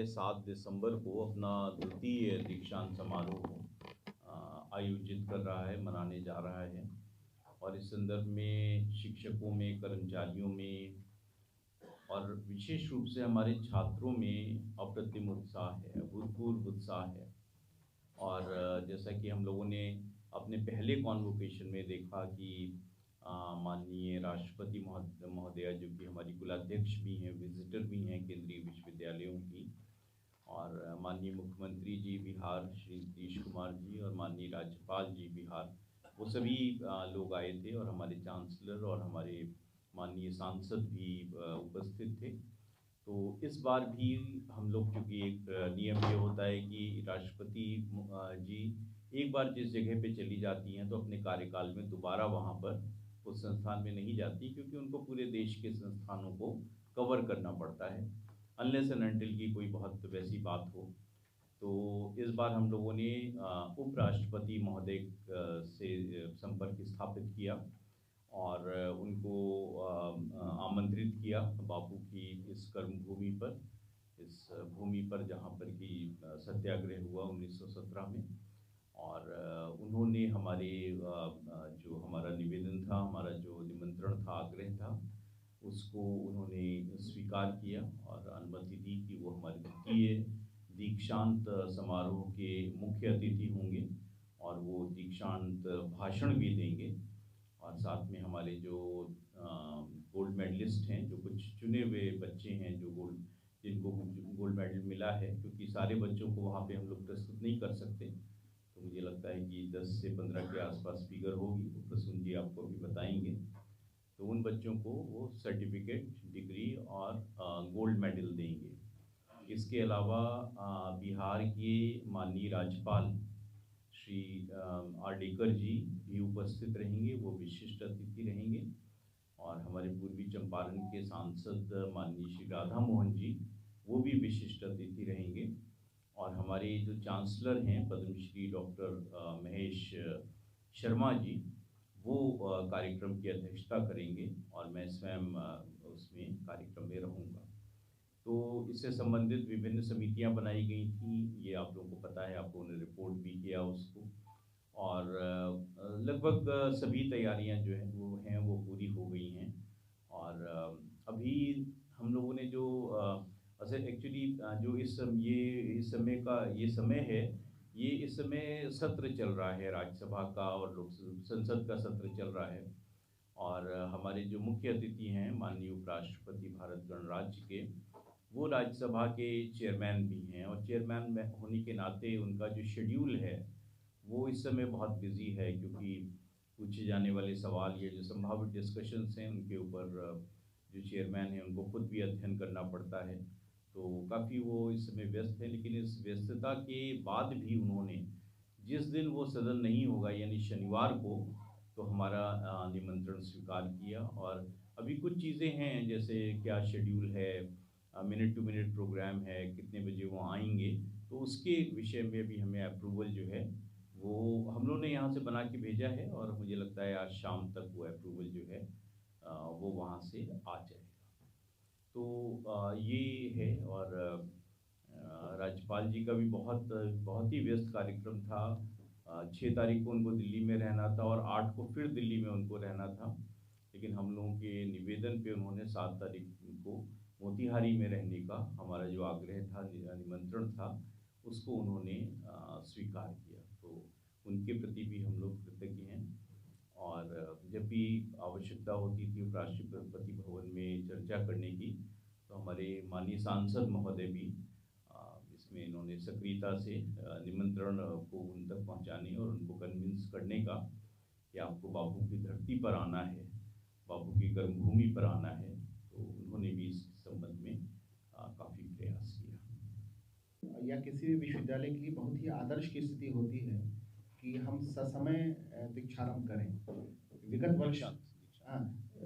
7 दिसंबर को अपना द्वितीय दीक्षांत समारोह आयोजित कर रहा है, मनाने जा रहा है। और इस संदर्भ में शिक्षकों में, कर्मचारियों में और विशेष रूप से हमारे छात्रों में अप्रतिम उत्साह है, अभूतपूर्व उत्साह है। और जैसा कि हम लोगों ने अपने पहले कॉन्वोकेशन में देखा कि माननीय राष्ट्रपति महोदया जो कि हमारी कुलाध्यक्ष भी हैं, विजिटर भी हैं केंद्रीय विश्वविद्यालयों की, और माननीय मुख्यमंत्री जी बिहार श्री नीतीश कुमार जी और माननीय राज्यपाल जी बिहार, वो सभी लोग आए थे और हमारे चांसलर और हमारे माननीय सांसद भी उपस्थित थे। तो इस बार भी हम लोग, क्योंकि एक नियम ये होता है कि राष्ट्रपति जी एक बार जिस जगह पे चली जाती हैं तो अपने कार्यकाल में दोबारा वहाँ पर उस संस्थान में नहीं जाती, क्योंकि उनको पूरे देश के संस्थानों को कवर करना पड़ता है, अनलेस एंड अनटिल की कोई बहुत वैसी बात हो। तो इस बार हम लोगों ने उपराष्ट्रपति महोदय से संपर्क स्थापित किया और उनको आमंत्रित किया बापू की इस कर्मभूमि पर, इस भूमि पर जहाँ पर कि सत्याग्रह हुआ 1917 में। और उन्होंने हमारे जो हमारा निवेदन था, हमारा जो निमंत्रण था, आग्रह था, उसको उन्होंने स्वीकार किया और अनुमति दी कि वो हमारे द्वितीय दीक्षांत समारोह के मुख्य अतिथि होंगे और वो दीक्षांत भाषण भी देंगे। और साथ में हमारे जो गोल्ड मेडलिस्ट हैं, जो कुछ चुने हुए बच्चे हैं जिनको गोल्ड मेडल मिला है, क्योंकि सारे बच्चों को वहाँ पे हम लोग प्रस्तुत नहीं कर सकते, तो मुझे लगता है कि 10 से 15 के आसपास फिगर होगी, वो प्रसून जी आपको भी बताएंगे। तो उन बच्चों को वो सर्टिफिकेट, डिग्री और गोल्ड मेडल देंगे। इसके अलावा बिहार के माननीय राज्यपाल श्री आर्डेकर जी भी उपस्थित रहेंगे, वो विशिष्ट अतिथि रहेंगे। और हमारे पूर्वी चंपारण के सांसद माननीय श्री राधा मोहन जी, वो भी विशिष्ट अतिथि रहेंगे। और हमारे जो चांसलर हैं पद्मश्री डॉक्टर महेश शर्मा जी, वो कार्यक्रम की अध्यक्षता करेंगे और मैं स्वयं उसमें कार्यक्रम में रहूँगा। तो इससे संबंधित विभिन्न समितियां बनाई गई थी, ये आप लोगों को पता है, आप लोगों ने रिपोर्ट भी किया उसको। और लगभग सभी तैयारियां जो हैं वो पूरी हो गई हैं। और अभी हम लोगों ने जो असल एक्चुअली जो इस समय का ये समय है, ये इस समय सत्र चल रहा है राज्यसभा का और लोक संसद का सत्र चल रहा है। और हमारे जो मुख्य अतिथि हैं माननीय उपराष्ट्रपति भारत गणराज्य के, वो राज्यसभा के चेयरमैन भी हैं, और चेयरमैन में होने के नाते उनका जो शेड्यूल है वो इस समय बहुत बिजी है, क्योंकि पूछे जाने वाले सवाल या जो संभावित डिस्कशंस हैं उनके ऊपर जो चेयरमैन हैं उनको खुद भी अध्ययन करना पड़ता है। तो काफ़ी वो इस समय व्यस्त हैं, लेकिन इस व्यस्तता के बाद भी उन्होंने जिस दिन वो सदन नहीं होगा यानी शनिवार को, तो हमारा निमंत्रण स्वीकार किया। और अभी कुछ चीज़ें हैं, जैसे क्या शेड्यूल है, मिनट टू मिनट प्रोग्राम है, कितने बजे वो आएंगे, तो उसके विषय में भी हमें अप्रूवल जो है वो हम लोगों ने यहाँ से बना के भेजा है, और मुझे लगता है आज शाम तक वो अप्रूवल जो है वो वहाँ से आ जाएगा। तो ये है। और राज्यपाल जी का भी बहुत ही व्यस्त कार्यक्रम था। 6 तारीख को उनको दिल्ली में रहना था और 8 को फिर दिल्ली में उनको रहना था, लेकिन हम लोगों के निवेदन पे उन्होंने 7 तारीख को मोतिहारी में रहने का हमारा जो आग्रह था, निमंत्रण था, उसको उन्होंने स्वीकार किया। तो उनके प्रति भी हम लोग कृतज्ञ हैं। और जब भी आवश्यकता होती थी राष्ट्रपति भवन में चर्चा करने की, तो हमारे माननीय सांसद महोदय भी इसमें इन्होंने सक्रियता से निमंत्रण को उन तक पहुंचाने और उनको कन्विंस करने का कि आपको बापू की धरती पर आना है, बापू की कर्मभूमि पर आना है, तो उन्होंने भी इस संबंध में काफ़ी प्रयास किया। या किसी भी विश्वविद्यालय के लिए बहुत ही आदर्श की स्थिति होती है कि हम ससमय दीक्षारंभ करें, विगत वर्ष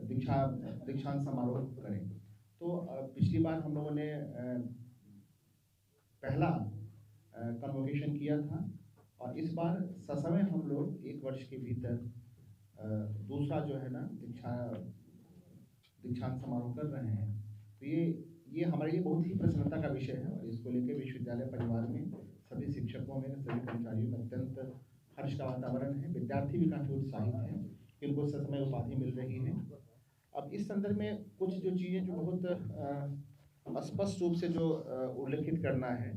दीक्षांत समारोह करें। तो पिछली बार हम लोगों ने पहला कन्वोकेशन किया था, और इस बार ससमय हम लोग 1 वर्ष के भीतर दूसरा जो है ना दीक्षांत समारोह कर रहे हैं। तो ये हमारे लिए बहुत ही प्रसन्नता का विषय है और इसको लेकर विश्वविद्यालय परिवार में सभी शिक्षकों में सभी कर्मचारियों में अत्यंत हर्ष का वातावरण है। विद्यार्थी भी काफ़ी उत्साहित हैं कि उनको ससमय उपाधि मिल रही है। अब इस संदर्भ में कुछ जो चीज़ें जो बहुत स्पष्ट रूप से जो उल्लेखित करना है,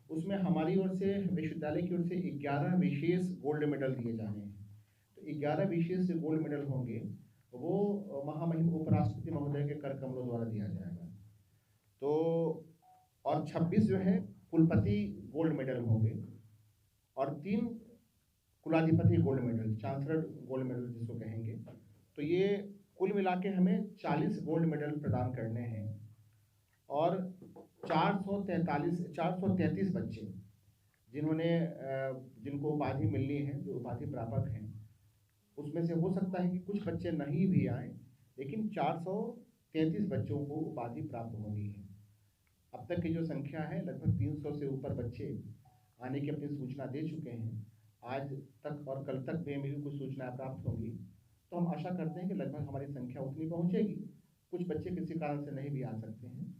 उसमें हमारी ओर से विश्वविद्यालय की ओर से 11 विशेष गोल्ड मेडल दिए जाने हैं। तो 11 विशेष जो गोल्ड मेडल होंगे वो महामहिम उपराष्ट्रपति महोदय के कर कमलों द्वारा दिया जाएगा। तो और 26 जो है कुलपति गोल्ड मेडल होंगे और 3 कुलाधिपति gold medal, chancellor gold medal जिसको कहेंगे। तो ये कुल मिला के हमें 40 गोल्ड मेडल प्रदान करने हैं और 433 बच्चे जिनको उपाधि मिलनी है, जो उपाधि प्रापक हैं, उसमें से हो सकता है कि कुछ बच्चे नहीं भी आए, लेकिन 433 बच्चों को उपाधि प्राप्त होनी है। अब तक की जो संख्या है लगभग 300 से ऊपर बच्चे आने की अपनी सूचना दे चुके हैं। आज तक और कल तक भी कुछ सूचनाएं प्राप्त होंगी, तो हम आशा करते हैं कि लगभग हमारी संख्या उतनी पहुंचेगी। कुछ बच्चे किसी कारण से नहीं भी आ सकते हैं।